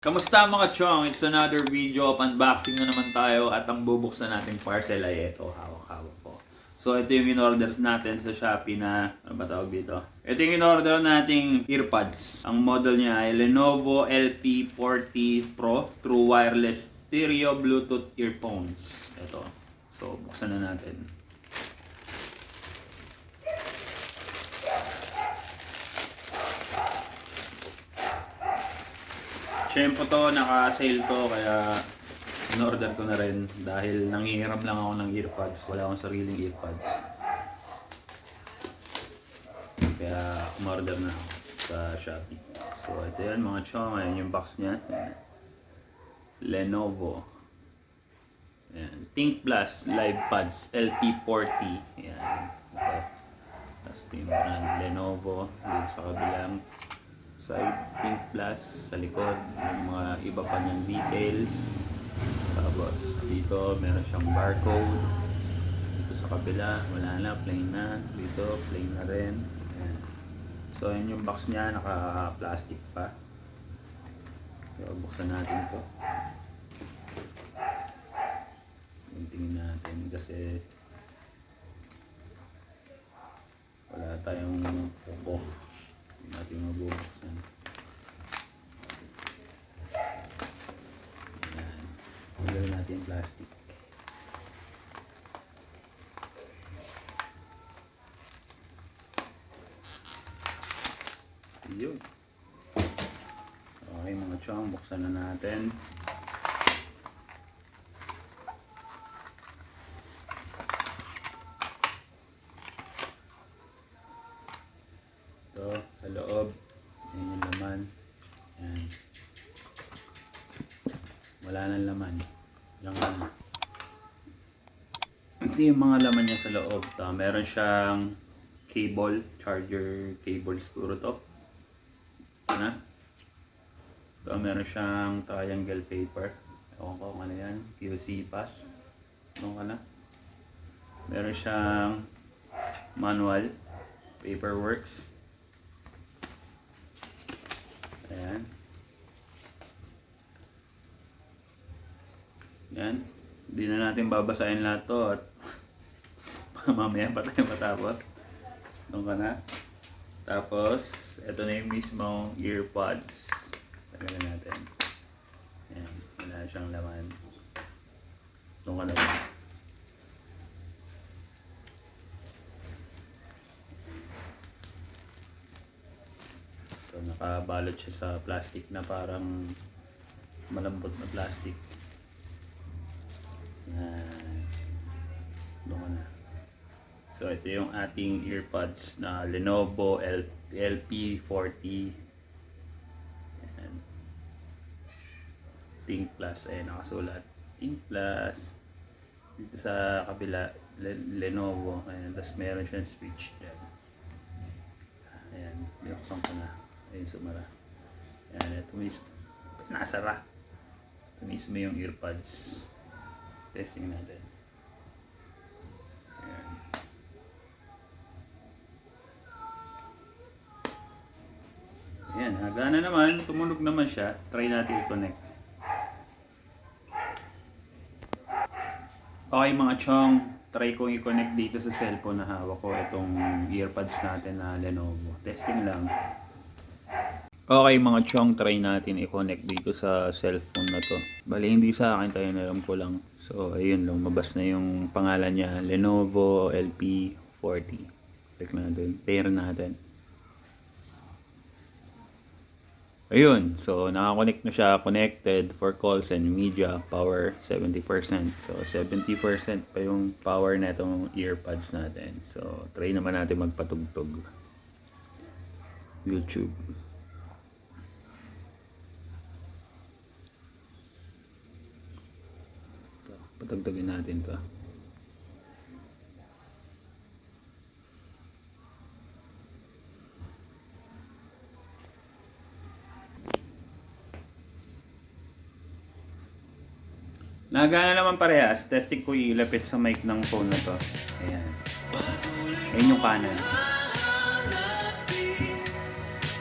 Kamusta mga chong? It's another video of unboxing na naman tayo at ang bubuksan natin parcel ay ito, hawak-hawak ko. So ito yung in-order natin sa Shopee na, ano ba tawag dito? Ito yung in-order nating earpods. Ang model niya ay Lenovo LP40 Pro True Wireless Stereo Bluetooth Earphones. Ito. So buksan na natin. Siyempre to, naka-sale to kaya in-order ko na rin dahil nangihiram lang ako ng earpods. Wala akong sariling earpods. Kaya umorder na ako sa Shopee. So ito yan mga chong, ayan yung box niya. Lenovo. Ayan. Think Plus Live Pods LP40. Ayan. Ito. Tapos ito yung brand Lenovo. Dito sa kabilang side, Think Plus sa likod, yung mga iba pa niyang details. Tapos dito meron siyang barcode. Dito sa kabila wala na, plain na. Dito plain na rin. Ayan. So yun yung box niya, naka plastic pa. So buksan natin ito. Tingnan natin kasi wala tayong kuko. Hindi natin mabubuksan. Ayan. Ilagay natin yung plastic. Yun. Okay mga chong, buksan na natin. Ito, sa loob. Ayan yung laman. Ayan. Wala nang laman. Yan nga. Ito yung mga laman niya sa loob. Ito, meron siyang cable, charger cable siguro to. Ito na. Ito, meron siyang triangle paper. Ewan ko kung ano yan. QC pass. Ewan ka na. Meron siyang manual. Paperworks. Ayan. Yan. Hindi na natin babasahin lahat to at mamaya pa tayo matapos. Doon ka na. Tapos, ito na yung mismong earpods. Tagalan natin. Ayan. Wala siyang laman. Doon ka na ba? So, nakabalot siya sa plastic na parang malambot na plastic. Yan. Doon na. So ito yung ating earpods na Lenovo LP40. Yan. Think Plus. Ayan, nakasulat. Think Plus. Dito sa kabila, Lenovo. Ayan. Tapos meron siyang switch dyan. Ayan. Binuksan ko na. Ayun, sumara. Ayan, ito mismo. Nasara. Ito mismo yung earpods. Testing natin. Ayan. Ayan, hagana naman. Tumunog naman siya. Try natin i-connect. Okay mga chong. Try kong i-connect dito sa cellphone na hawak ko. Itong earpods natin na Lenovo. Testing lang. Okay mga chong, try natin i-connect dito sa cellphone na to. Bali hindi sa akin, tayo na alam ko lang. So ayun, lumabas na yung pangalan niya, Lenovo LP40. Click natin, pair natin. Ayun, so nakakonect na siya, connected for calls and media, power 70%. So 70% pa yung power na itong earpods natin. So try naman natin magpatugtog. YouTube. Patagtagin natin to. Nagana naman parehas. Testing ko ilapit sa mic ng phone na to. Ayan. Ayan yung kanan.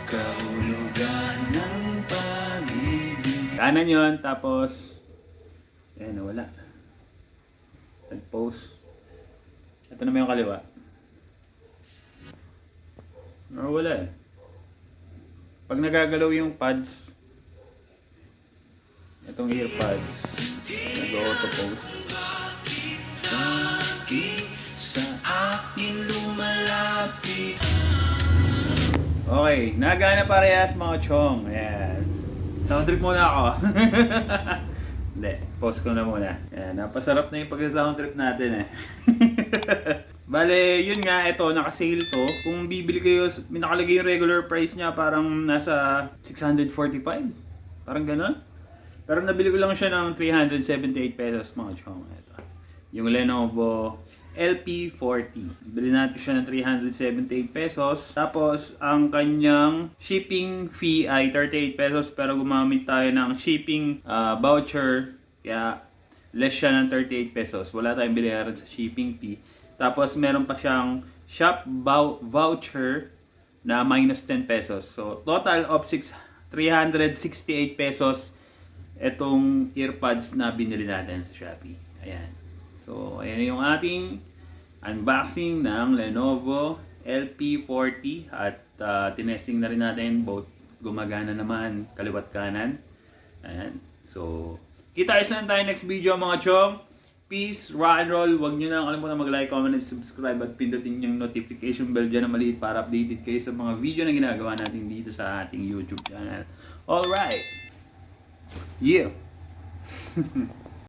Kahulugan ng pag-ibig. Kanan yun, tapos ayan, nawala. Nag-post. Ito naman yung kaliwa. Nawala eh. Pag nagagalaw yung pads, itong earpads, nag-auto-post. Sa akin lumalapit. Okay, nagana parehas mga chong. Ayan. Sound trip muna ako. Hindi, pause ko na muna. Ayan, napasarap na yung pag-sound trip natin eh. Bale, yun nga, ito, naka-sale to. Kung bibili kayo, may nakalagay yung regular price niya, parang nasa 645. Parang gano'n. Pero nabili ko lang siya ng 378 pesos mga chong. Ito. Yung Lenovo LP40. Bili natin siya ng 378 pesos. Tapos, ang kanyang shipping fee ay 38 pesos. Pero gumamit tayo ng shipping voucher. Kaya, less siya ng 38 pesos. Wala tayong biliharan sa shipping fee. Tapos, meron pa siyang shop voucher na minus 10 pesos. So, total of 368 pesos itong earpods na binili natin sa Shopee. Ayan. So, ayan yung ating unboxing ng Lenovo LP40 at tinesting na rin natin both gumagana naman kaliwat kanan. Ayan. So, kita-kits na tayo next video mga chong. Peace, rock and roll. Huwag nyo na kalimutan mag-like, comment, and subscribe at pindutin yung notification bell dyan na maliit para updated kayo sa mga video na ginagawa natin dito sa ating YouTube channel. Alright! Yeah!